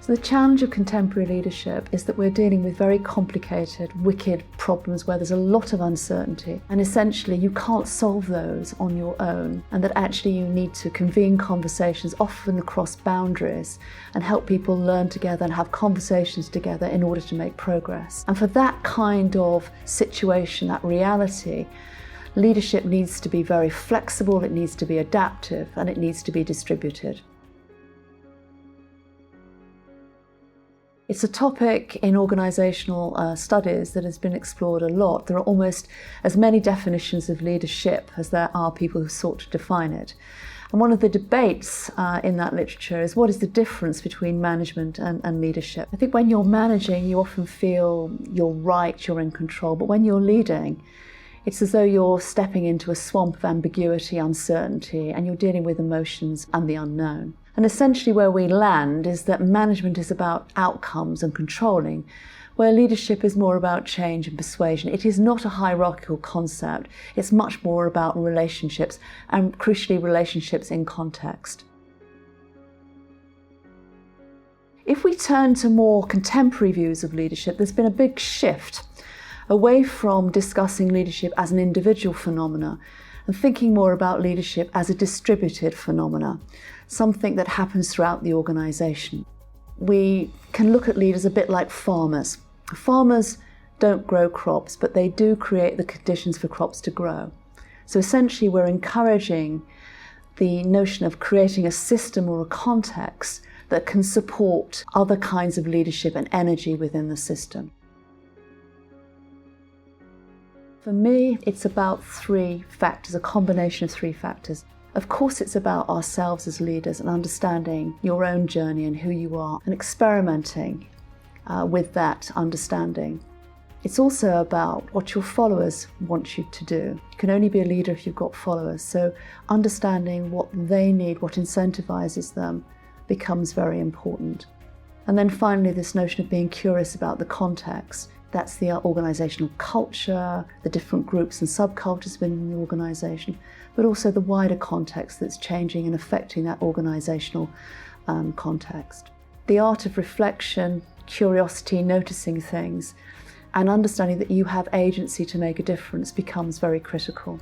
So the challenge of contemporary leadership is that we're dealing with very complicated, wicked problems where there's a lot of uncertainty, and essentially you can't solve those on your own, and that actually you need to convene conversations, often across boundaries, and help people learn together and have conversations together in order to make progress. And for that kind of situation, that reality, leadership needs to be very flexible, it needs to be adaptive, and it needs to be distributed. It's a topic in organisational studies that has been explored a lot. There are almost as many definitions of leadership as there are people who sought to define it. And one of the debates in that literature is, what is the difference between management and leadership? I think when you're managing, you often feel you're right, you're in control, but when you're leading, it's as though you're stepping into a swamp of ambiguity, uncertainty, and you're dealing with emotions and the unknown. And essentially where we land is that management is about outcomes and controlling, where leadership is more about change and persuasion. It is not a hierarchical concept. It's much more about relationships, and crucially relationships in context. If we turn to more contemporary views of leadership, there's been a big shift away from discussing leadership as an individual phenomena and thinking more about leadership as a distributed phenomena, something that happens throughout the organisation. We can look at leaders a bit like farmers. Farmers don't grow crops, but they do create the conditions for crops to grow. So essentially we're encouraging the notion of creating a system or a context that can support other kinds of leadership and energy within the system. For me, it's about three factors, a combination of three factors. Of course, it's about ourselves as leaders and understanding your own journey and who you are and experimenting with that understanding. It's also about what your followers want you to do. You can only be a leader if you've got followers. So understanding what they need, what incentivizes them, becomes very important. And then finally, this notion of being curious about the context. That's the organisational culture, the different groups and subcultures within the organisation, but also the wider context that's changing and affecting that organisational context. The art of reflection, curiosity, noticing things, and understanding that you have agency to make a difference becomes very critical.